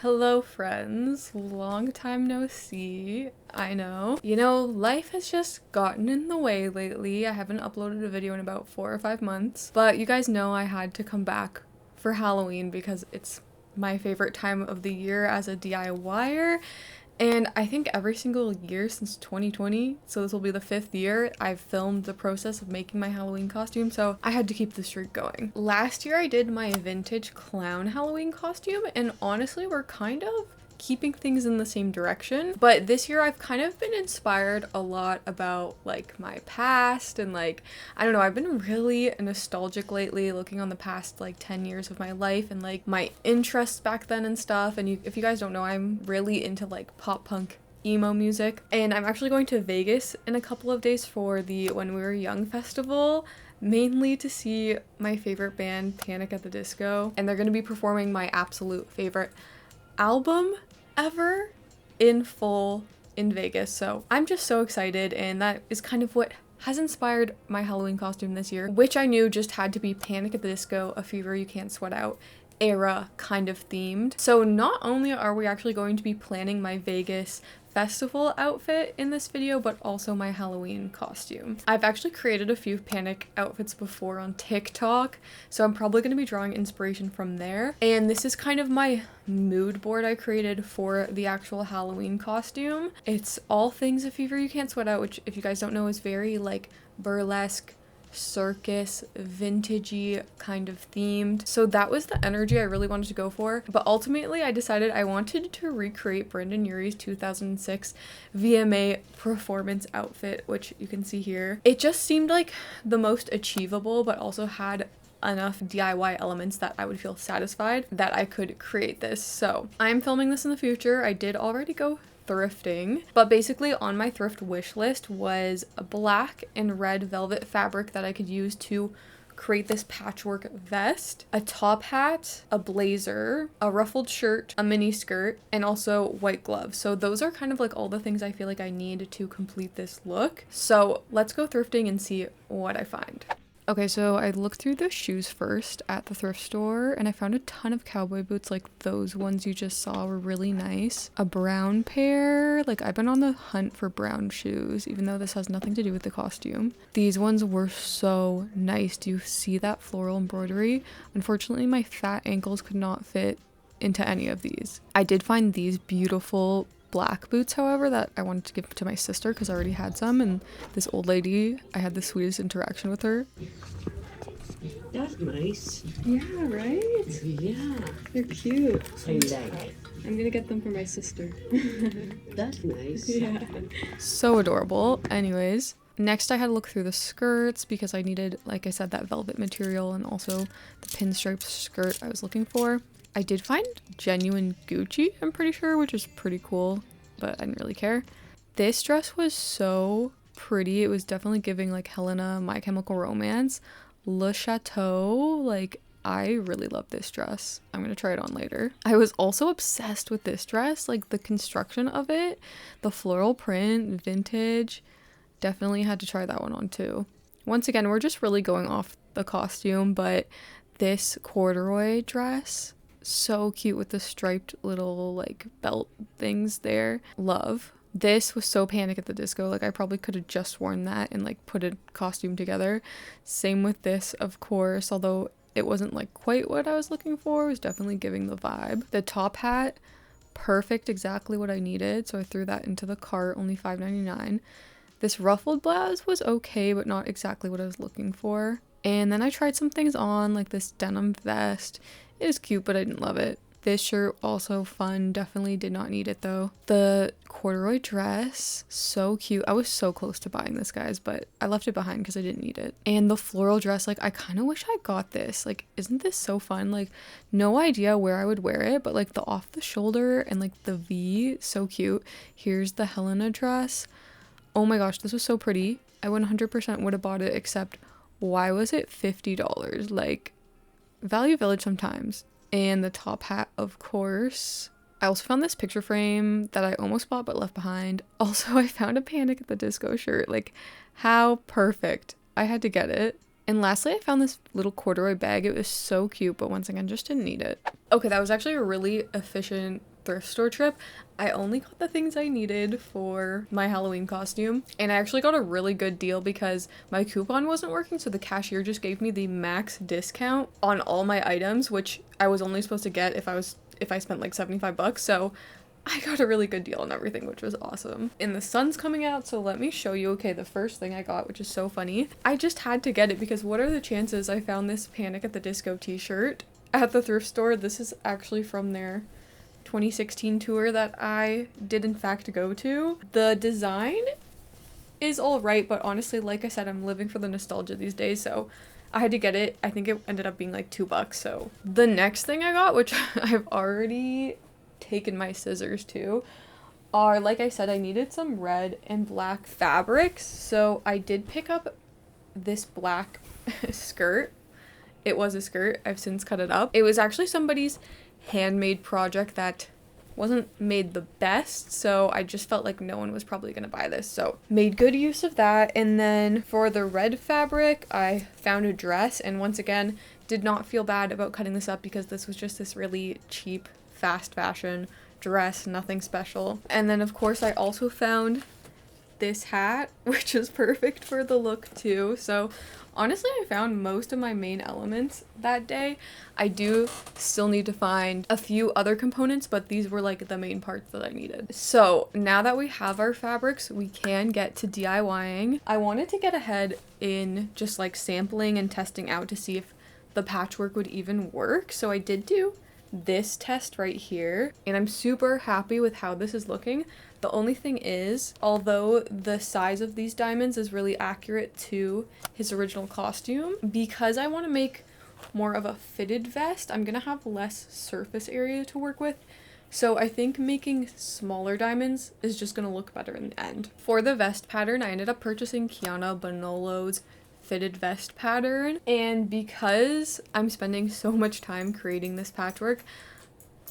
Hello friends, long time no see, I know. Life has just gotten in the way lately. I haven't uploaded a video in about 4 or 5 months, but you guys know I had to come back for Halloween because it's my favorite time of the year as a DIYer. And I think every single year since 2020, so this will be the 5th year, I've filmed the process of making my Halloween costume, so I had to keep the streak going. Last year I did my vintage clown Halloween costume, and honestly we're kind of keeping things in the same direction. But this year I've kind of been inspired a lot about like my past and I don't know, I've been really nostalgic lately, looking on the past 10 years of my life and my interests back then and stuff. And if you guys don't know, I'm really into pop punk emo music, and I'm actually going to Vegas in a couple of days for the When We Were Young festival, mainly to see my favorite band, Panic at the Disco, and they're going to be performing my absolute favorite album ever in full in Vegas. So I'm just so excited, and that is kind of what has inspired my Halloween costume this year, which I knew just had to be Panic at the Disco, A Fever You Can't Sweat Out era kind of themed. So not only are we actually going to be planning my Vegas festival outfit in this video, but also my Halloween costume. I've actually created a few Panic outfits before on TikTok, so I'm probably going to be drawing inspiration from there. And this is kind of my mood board I created for the actual Halloween costume. It's all things A Fever You Can't Sweat Out, which if you guys don't know is very burlesque, circus, vintagey kind of themed. So that was the energy I really wanted to go for. But ultimately I decided I wanted to recreate Brendon Urie's 2006 VMA performance outfit, which you can see here. It just seemed like the most achievable, but also had enough DIY elements that I would feel satisfied that I could create this. So I'm filming this in the future. I did already go thrifting, but basically on my thrift wish list was a black and red velvet fabric that I could use to create this patchwork vest, a top hat, a blazer, a ruffled shirt, a mini skirt, and also white gloves. So those are kind of all the things I feel like I need to complete this look. So let's go thrifting and see what I find. Okay, so I looked through the shoes first at the thrift store, and I found a ton of cowboy boots. Those ones you just saw were really nice. A brown pair, I've been on the hunt for brown shoes, even though this has nothing to do with the costume. These ones were so nice. Do you see that floral embroidery? Unfortunately, my fat ankles could not fit into any of these. I did find these beautiful black boots, however, that I wanted to give to my sister because I already had some, and this old lady, I had the sweetest interaction with her. That's nice. Yeah, right? Yeah. They're cute. I like. I'm gonna get them for my sister. That's nice. Yeah. So adorable. Anyways, next I had to look through the skirts because I needed, like I said, that velvet material and also the pinstripe skirt I was looking for. I did find genuine Gucci, I'm pretty sure, which is pretty cool, but I didn't really care. This dress was so pretty. It was definitely giving Helena, My Chemical Romance, Le Chateau. I really love this dress. I'm gonna try it on later. I was also obsessed with this dress, the construction of it, the floral print, vintage. Definitely had to try that one on too. Once again, we're just really going off the costume, but this corduroy dress, so cute with the striped little belt things there. Love. This was so Panic at the Disco. I probably could have just worn that and put a costume together. Same with this, of course, although it wasn't quite what I was looking for. It was definitely giving the vibe. The top hat, perfect, exactly what I needed, so I threw that into the cart, only $5.99. This ruffled blouse was okay, but not exactly what I was looking for. And then I tried some things on, this denim vest. It was cute, but I didn't love it. This shirt, also fun. Definitely did not need it, though. The corduroy dress, so cute. I was so close to buying this, guys, but I left it behind because I didn't need it. And the floral dress, I kind of wish I got this. Isn't this so fun? No idea where I would wear it, but, the off-the-shoulder and, the V, so cute. Here's the Helena dress. Oh my gosh, this was so pretty. I 100% would have bought it, except why was it $50? Value Village sometimes. And the top hat, of course. I also found this picture frame that I almost bought but left behind. Also, I found a Panic at the Disco shirt. How perfect. I had to get it. And lastly, I found this little corduroy bag. It was so cute, but once again, just didn't need it. Okay, that was actually a really efficient thrift store trip, I only got the things I needed for my Halloween costume, and I actually got a really good deal because my coupon wasn't working, so the cashier just gave me the max discount on all my items, which I was only supposed to get if I spent like 75 bucks. So I got a really good deal on everything, which was awesome. And the sun's coming out, so let me show you. Okay, the first thing I got, which is so funny. I just had to get it because what are the chances I found this Panic at the Disco t-shirt at the thrift store? This is actually from their 2016 tour that I did in fact go to. The design is alright, but honestly, like I said, I'm living for the nostalgia these days, so I had to get it. I think it ended up being like $2. So the next thing I got, which I've already taken my scissors to, are, like I said, I needed some red and black fabrics, so I did pick up this black skirt. It was a skirt. I've since cut it up. It was actually somebody's handmade project that wasn't made the best, so I just felt like no one was probably gonna buy this, so made good use of that. And then for the red fabric, I found a dress, and once again did not feel bad about cutting this up because this was just this really cheap fast fashion dress, nothing special. And then of course I also found this hat, which is perfect for the look too. So honestly, I found most of my main elements that day. I do still need to find a few other components, but these were like the main parts that I needed. So now that we have our fabrics, we can get to DIYing. I wanted to get ahead in just like sampling and testing out to see if the patchwork would even work. So I did do this test right here, and I'm super happy with how this is looking. The only thing is, although the size of these diamonds is really accurate to his original costume, because I want to make more of a fitted vest, I'm gonna have less surface area to work with. So I think making smaller diamonds is just gonna look better in the end. For the vest pattern, I ended up purchasing Kiana Bonolo's fitted vest pattern, and because I'm spending so much time creating this patchwork,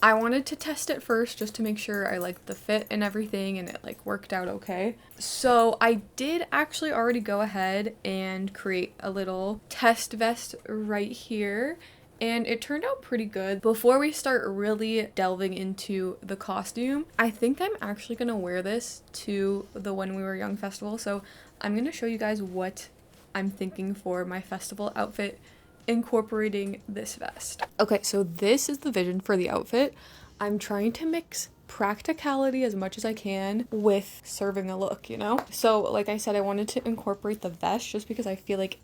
I wanted to test it first just to make sure I liked the fit and everything and it like worked out okay. So I did actually already go ahead and create a little test vest right here, and it turned out pretty good. Before we start really delving into the costume, I think I'm actually gonna wear this to the When We Were Young festival, so I'm gonna show you guys what I'm thinking for my festival outfit incorporating this vest. Okay, so this is the vision for the outfit. I'm trying to mix practicality as much as I can with serving a look, you know? So like I said, I wanted to incorporate the vest just because I feel like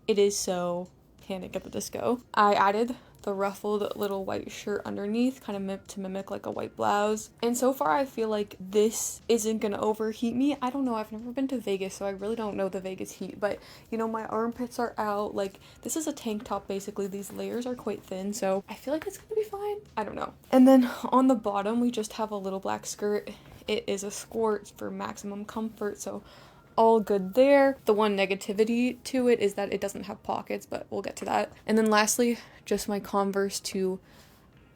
it is so Panic at the Disco. I added the ruffled little white shirt underneath, kind of to mimic like a white blouse. And so far I feel like this isn't gonna overheat me. I don't know, I've never been to Vegas, so I really don't know the Vegas heat, but you know, my armpits are out. Like, this is a tank top basically. These layers are quite thin, so I feel like it's gonna be fine. I don't know. And then on the bottom, we just have a little black skirt. It is a skirt for maximum comfort, so all good there. The one negativity to it is that it doesn't have pockets, but we'll get to that. And then lastly, just my Converse to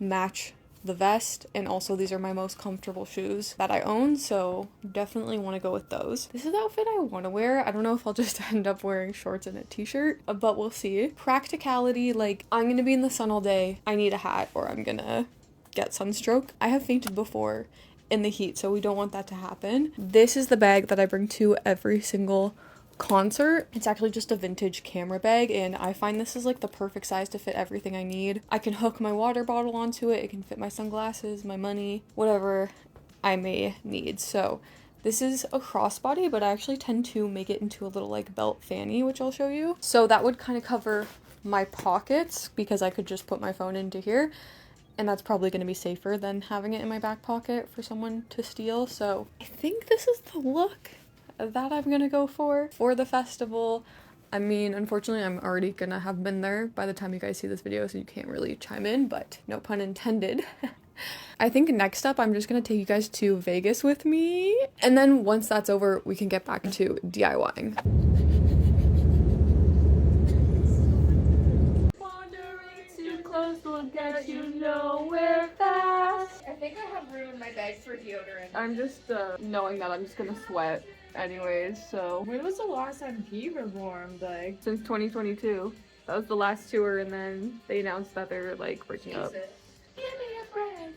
match the vest, and also these are my most comfortable shoes that I own, so definitely want to go with those. This is the outfit I want to wear. I don't know if I'll just end up wearing shorts and a t-shirt, but we'll see. Practicality, like, I'm gonna be in the sun all day, I need a hat or I'm gonna get sunstroke. I have fainted before in the heat, so we don't want that to happen. This is the bag that I bring to every single concert. It's actually just a vintage camera bag, and I find this is like the perfect size to fit everything I need. I can hook my water bottle onto it, it can fit my sunglasses, my money, whatever I may need. So this is a crossbody, but I actually tend to make it into a little like belt fanny, which I'll show you. So that would kind of cover my pockets because I could just put my phone into here, and that's probably going to be safer than having it in my back pocket for someone to steal. So I think this is the look that I'm going to go for the festival. I mean, unfortunately, I'm already going to have been there by the time you guys see this video, so you can't really chime in, but no pun intended. I think next up, I'm just going to take you guys to Vegas with me, and then once that's over, we can get back to DIYing. Will get you nowhere fast. I think I have room in my bag for deodorant. I'm just knowing that I'm just gonna sweat anyways, so. When was the last time he performed? Like, Since 2022. That was the last tour, and then they announced that they're like breaking up. Jesus. Give me a break.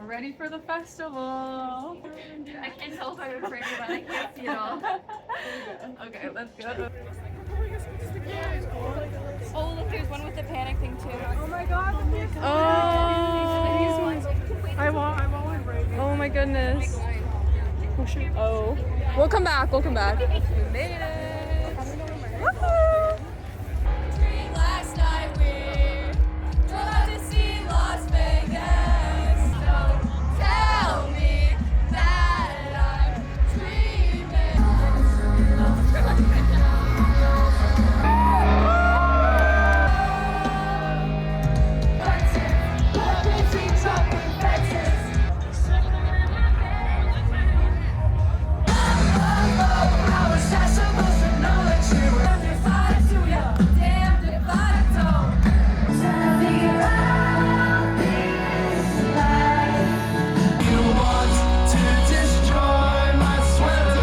We're ready for the festival. I can't tell if I'm afraid of that. I can't see it all. Okay, let's go. Oh, look, there's one with the panic thing too. Oh my god. I want one right now. Oh my goodness. Oh. We'll come back. We made it. Woohoo! Last night we drove out to see Las Vegas. Don't tell me that I'm dreaming. How was I supposed to know that you were if I do you? Damned if I don't. Figure out this life. You want to destroy my sweater.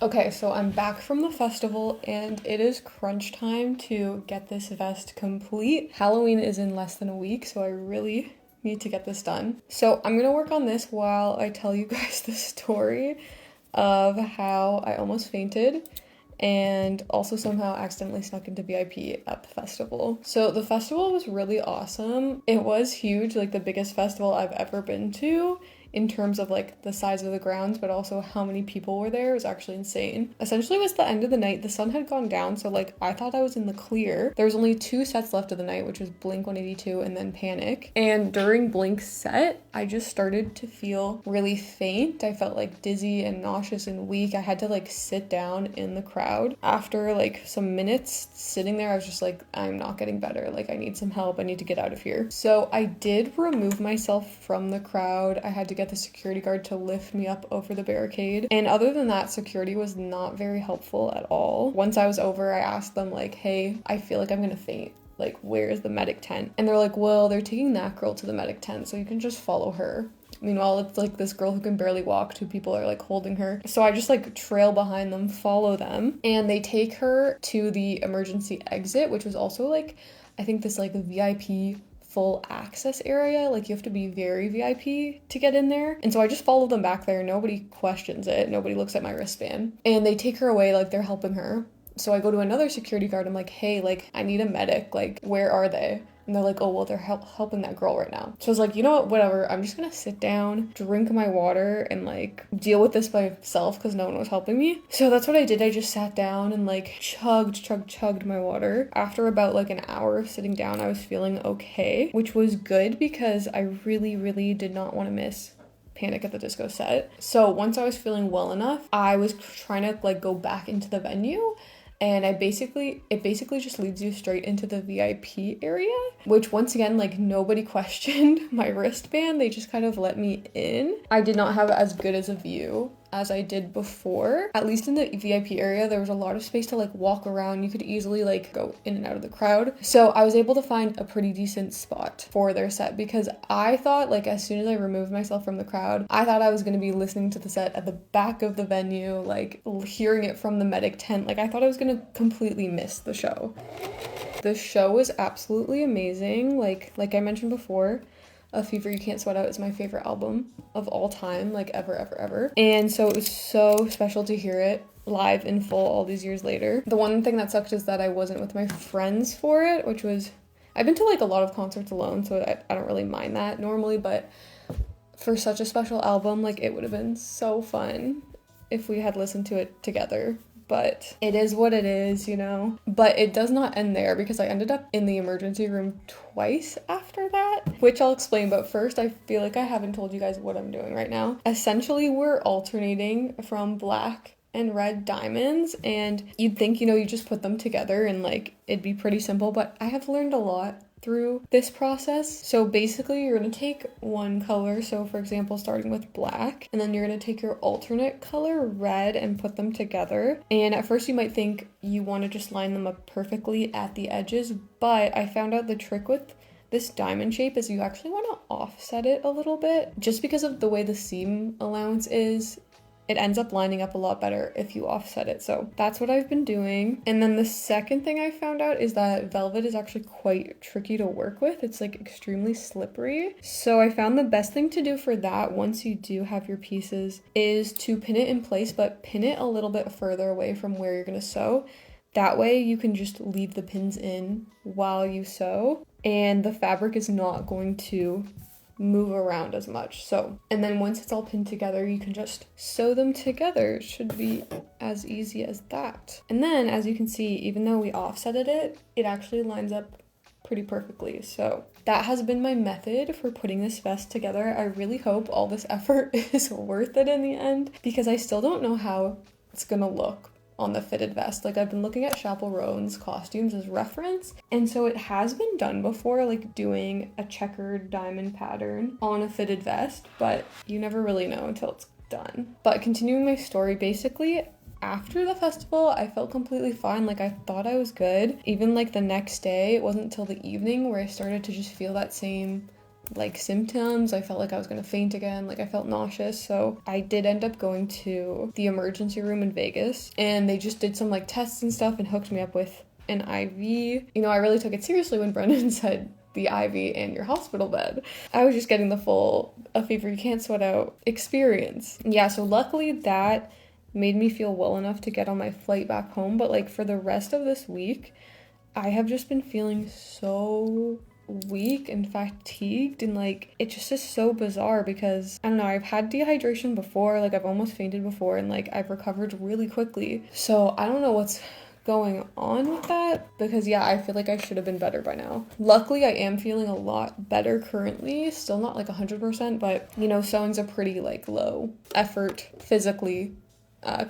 Okay, so I'm back from the festival and it is crunch time to get this vest complete. Halloween is in less than a week, so I really need to get this done. So I'm gonna work on this while I tell you guys the story of how I almost fainted and also somehow accidentally snuck into VIP at the festival. So the festival was really awesome. It was huge, like the biggest festival I've ever been to in terms of like the size of the grounds, but also how many people were there. It was actually insane. Essentially, it was the end of the night. The sun had gone down, so like I thought I was in the clear. There was only 2 sets left of the night, which was Blink 182 and then Panic. And during Blink's set, I just started to feel really faint. I felt like dizzy and nauseous and weak. I had to like sit down in the crowd. After like some minutes sitting there, I was just like, I'm not getting better. Like I need some help. I need to get out of here. So I did remove myself from the crowd. I had to get the security guard to lift me up over the barricade. And other than that, security was not very helpful at all. Once I was over, I asked them like, hey, I feel like I'm gonna faint. Like, where's the medic tent? And they're like, well, they're taking that girl to the medic tent, so you can just follow her. Meanwhile, it's like this girl who can barely walk, 2 people are like holding her. So I just like trail behind them, follow them, and they take her to the emergency exit, which was also like, I think this like VIP full access area. Like you have to be very VIP to get in there. And so I just follow them back there. Nobody questions it. Nobody looks at my wristband. And they take her away, like they're helping her. So I go to another security guard. I'm like, hey, like I need a medic. Like where are they? And they're like, oh, well, they're helping that girl right now. So I was like, you know what, whatever. I'm just gonna sit down, drink my water, and like deal with this by myself because no one was helping me. So that's what I did. I just sat down and like chugged my water. After about like an hour of sitting down, I was feeling okay, which was good because I really did not want to miss Panic at the Disco set. So once I was feeling well enough, I was trying to like go back into the venue. And it basically just leads you straight into the VIP area, which once again, like nobody questioned my wristband. They just kind of let me in. I did not have as good as a view as I did before. At least in the VIP area, there was a lot of space to like walk around. You could easily like go in and out of the crowd. So I was able to find a pretty decent spot for their set because I thought like as soon as I removed myself from the crowd, I thought I was going to be listening to the set at the back of the venue, like hearing it from the medic tent. Like I thought I was going to completely miss the show. The show was absolutely amazing. Like I mentioned before, A Fever You Can't Sweat Out is my favorite album of all time, like ever. And so it was so special to hear it live in full all these years later. The one thing that sucked is that I wasn't with my friends for it, which was, I've been to like a lot of concerts alone, so I don't really mind that normally, but for such a special album, like it would have been so fun if we had listened to it together. but it is what it is, you know? But it does not end there because I ended up in the emergency room twice after that, which I'll explain. But first, I feel like I haven't told you guys what I'm doing right now. Essentially, we're alternating from black and red diamonds, and you'd think, you know, you just put them together and like it'd be pretty simple, but I have learned a lot through this process. So basically you're going to take one color, so for example starting with black, and then you're going to take your alternate color red and put them together. And at first you might think you want to just line them up perfectly at the edges, but I found out the trick with this diamond shape is you actually want to offset it a little bit, just because of the way the seam allowance is. It ends up lining up a lot better if you offset it. So that's what I've been doing. And then the second thing I found out is that velvet is actually quite tricky to work with. It's like extremely slippery. So I found the best thing to do for that once you do have your pieces is to pin it in place, but pin it a little bit further away from where you're going to sew. That way you can just leave the pins in while you sew and the fabric is not going to move around as much. So, and then once it's all pinned together, you can just sew them together. It should be as easy as that. And then as you can see, even though we offsetted it, it actually lines up pretty perfectly. So that has been my method for putting this vest together. I really hope all this effort is worth it in the end, because I still don't know how it's gonna look on the fitted vest. Like I've been looking at Chappell Roan's costumes as reference, and so it has been done before, like doing a checkered diamond pattern on a fitted vest, but you never really know until it's done. But continuing my story, basically after the festival I felt completely fine. Like I thought I was good. Even like the next day, it wasn't until the evening where I started to just feel that same like symptoms. I felt like I was gonna faint again, like I felt nauseous. So I did end up going to the emergency room in Vegas, and they just did some like tests and stuff and hooked me up with an IV. You know, I really took it seriously when Brendon said the IV and your hospital bed. I was just getting the full a fever you can't sweat out experience. Yeah, so luckily that made me feel well enough to get on my flight back home, but like for the rest of this week I have just been feeling so weak and fatigued, and like it just is so bizarre because I don't know, I've had dehydration before, like I've almost fainted before, and like I've recovered really quickly. So I don't know what's going on with that, because yeah, I feel like I should have been better by now. Luckily I am feeling a lot better currently, still not like 100%, but you know, sewing's a pretty like low effort physically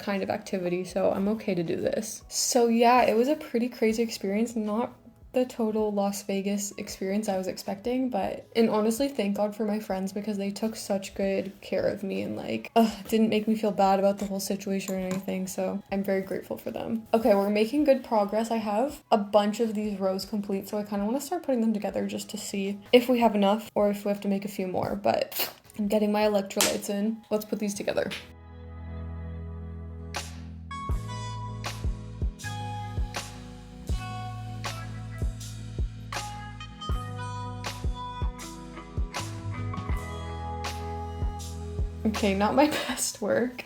kind of activity, so I'm okay to do this. So yeah, it was a pretty crazy experience, not the total Las Vegas experience I was expecting, and honestly thank God for my friends because they took such good care of me and like didn't make me feel bad about the whole situation or anything, so I'm very grateful for them. Okay, we're making good progress. I have a bunch of these rows complete, so I kind of want to start putting them together just to see if we have enough or if we have to make a few more, but I'm getting my electrolytes in. Let's put these together. Okay, not my best work.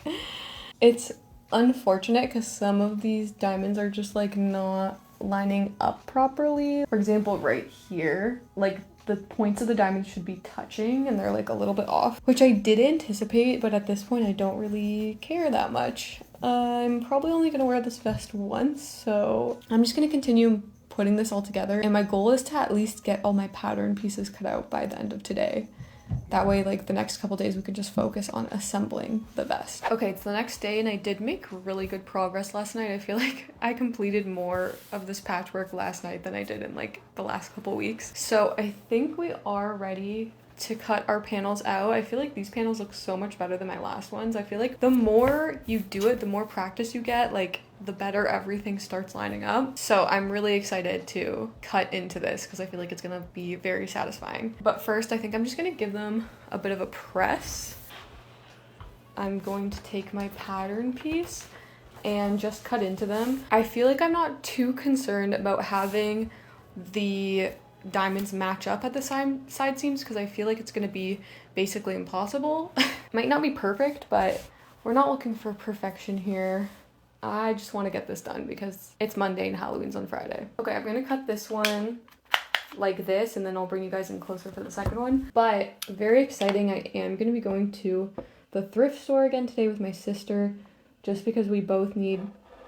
It's unfortunate because some of these diamonds are just like not lining up properly. For example, right here, like the points of the diamonds should be touching and they're like a little bit off, which I did anticipate, but at this point I don't really care that much. I'm probably only gonna wear this vest once, so I'm just gonna continue putting this all together, and my goal is to at least get all my pattern pieces cut out by the end of today. That way, like the next couple days we could just focus on assembling the vest. Okay, it's the next day and I did make really good progress last night. I feel like I completed more of this patchwork last night than I did in like the last couple weeks. So I think we are ready to cut our panels out. I feel like these panels look so much better than my last ones. I feel like the more you do it, the more practice you get, like the better everything starts lining up. So I'm really excited to cut into this because I feel like it's gonna be very satisfying. But first, I think I'm just gonna give them a bit of a press. I'm going to take my pattern piece and just cut into them. I feel like I'm not too concerned about having the diamonds match up at the side seams because I feel like it's gonna be basically impossible. Might not be perfect, but we're not looking for perfection here. I just want to get this done because it's Monday and Halloween's on Friday. Okay, I'm gonna cut this one like this and then I'll bring you guys in closer for the second one. But very exciting, I am gonna be going to the thrift store again today with my sister just because we both need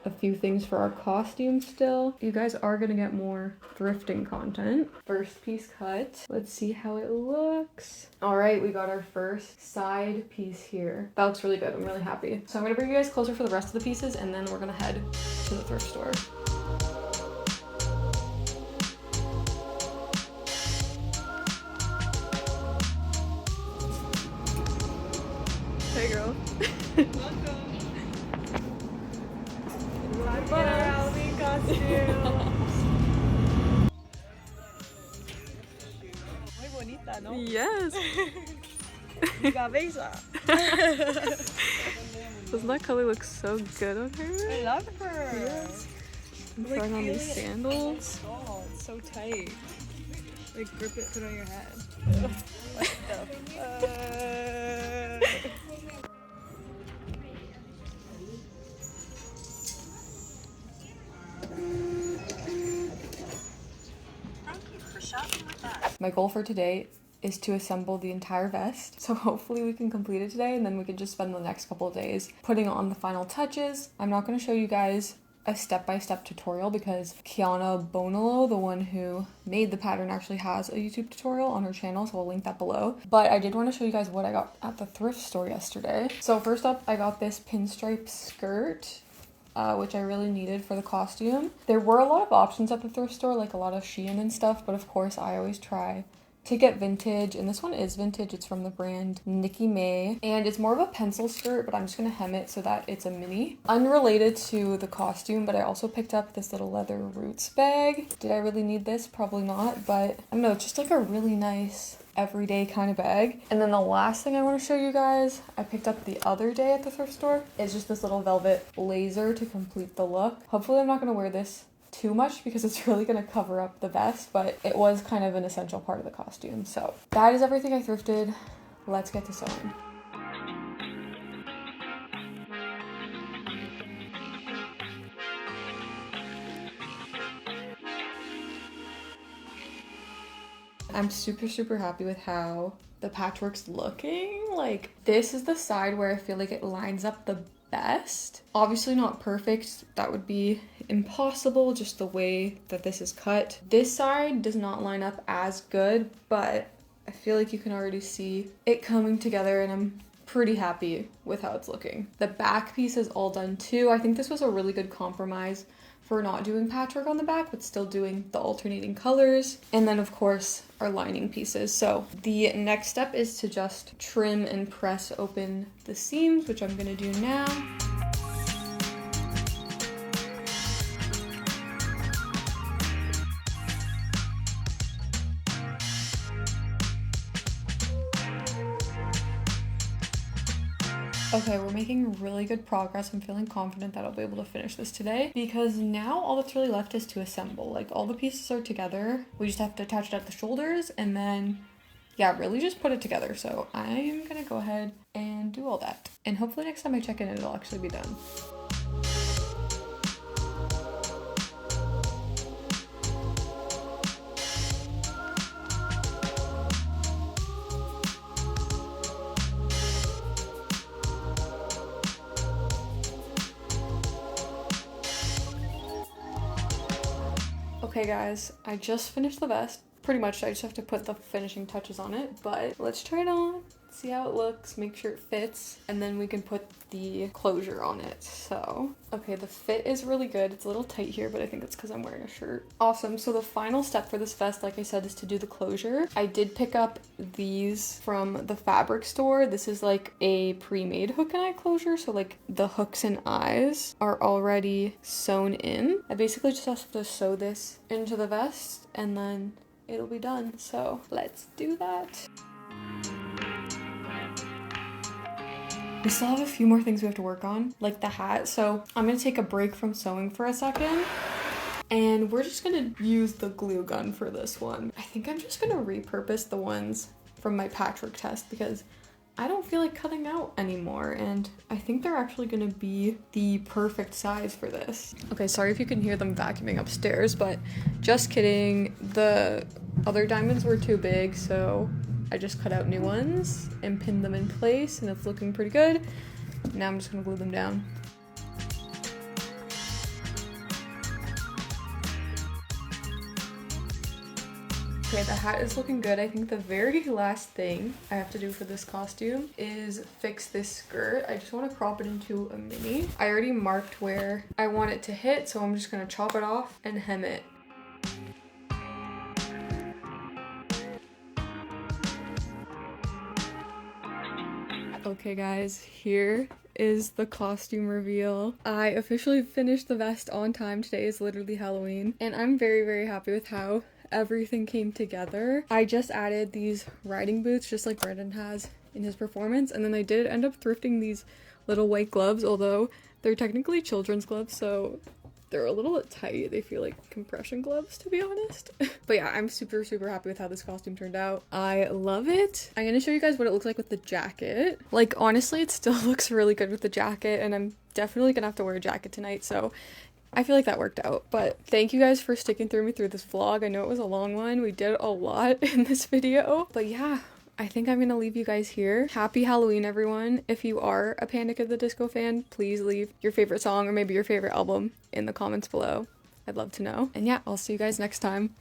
a few things for our costume still. You guys are gonna get more thrifting content. First piece cut. Let's see how it looks. All right, we got our first side piece here. That looks really good. I'm really happy. So I'm gonna bring you guys closer for the rest of the pieces, and then we're gonna head to the thrift store. Hey girl. Halloween costume. Muy bonita, ¿no? Yes. Mi cabeza. Doesn't that color look so good on her? I love her. Yes. I'm Like trying on these feeling it. sandals. Oh, it's so tight. Like grip it, put it on your head. What the fuck? My goal for today is to assemble the entire vest. So hopefully we can complete it today, and then we can just spend the next couple of days putting on the final touches. I'm not going to show you guys a step-by-step tutorial because Kiana Bonolo, the one who made the pattern, actually has a YouTube tutorial on her channel, so I'll link that below. But I did want to show you guys what I got at the thrift store yesterday. So first up, I got this pinstripe skirt, which I really needed for the costume. There were a lot of options at the thrift store, like a lot of Shein and stuff, but of course I always try to get vintage, and this one is vintage. It's from the brand Nikki May, and it's more of a pencil skirt, but I'm just gonna hem it so that it's a mini. Unrelated to the costume, but I also picked up this little leather roots bag. Did I really need this? Probably not, but I don't know, it's just like a really nice everyday kind of bag. And then the last thing I want to show you guys, I picked up the other day at the thrift store, is just this little velvet blazer to complete the look. Hopefully I'm not going to wear this too much because it's really going to cover up the vest, but it was kind of an essential part of the costume. So that is everything I thrifted. Let's get to sewing. I'm super happy with how the patchwork's looking. Like, this is the side where I feel like it lines up the best. Obviously not perfect, that would be impossible just the way that this is cut. This side does not line up as good, but I feel like you can already see it coming together, and I'm pretty happy with how it's looking. The back piece is all done too. I think this was a really good compromise for not doing patchwork on the back, but still doing the alternating colors. And then of course, our lining pieces. So the next step is to just trim and press open the seams, which I'm gonna do now. Okay, we're making really good progress. I'm feeling confident that I'll be able to finish this today because now all that's really left is to assemble. Like, all the pieces are together. We just have to attach it at the shoulders and then, yeah, really just put it together. So I'm gonna go ahead and do all that. And hopefully next time I check in, it'll actually be done. Okay guys, I just finished the vest. Pretty much, I just have to put the finishing touches on it, but let's try it on, see how it looks, make sure it fits, and then we can put the closure on it. So, okay, the fit is really good. It's a little tight here, but I think it's because I'm wearing a shirt. Awesome, so the final step for this vest, like I said, is to do the closure. I did pick up these from the fabric store. This is like a pre-made hook and eye closure, so like the hooks and eyes are already sewn in. I basically just have to sew this into the vest, and then it'll be done. So let's do that. We still have a few more things we have to work on, like the hat. So I'm gonna take a break from sewing for a second, and we're just gonna use the glue gun for this one. I think I'm just gonna repurpose the ones from my patchwork test because I don't feel like cutting out anymore, and I think they're actually gonna be the perfect size for this. Okay, sorry if you can hear them vacuuming upstairs, but just kidding. The other diamonds were too big, so I just cut out new ones and pinned them in place, and it's looking pretty good. Now I'm just gonna glue them down. Okay, the hat is looking good. I think the very last thing I have to do for this costume is fix this skirt. I just want to crop it into a mini. I already marked where I want it to hit, so I'm just gonna chop it off and hem it. Okay guys, here is the costume reveal. I officially finished the vest on time. Today is literally Halloween, and I'm very, very happy with how everything came together. I just added these riding boots just like Brendon has in his performance, and then I did end up thrifting these little white gloves, although they're technically children's gloves, so they're a little tight. They feel like compression gloves, to be honest. But yeah, I'm super, super happy with how this costume turned out. I love it. I'm gonna show you guys what it looks like with the jacket. Like, honestly, it still looks really good with the jacket, and I'm definitely gonna have to wear a jacket tonight, so I feel like that worked out. But thank you guys for sticking through this vlog. I know it was a long one. We did a lot in this video. But yeah, I think I'm gonna leave you guys here. Happy Halloween, everyone. If you are a Panic at the Disco fan, please leave your favorite song or maybe your favorite album in the comments below. I'd love to know. And yeah, I'll see you guys next time.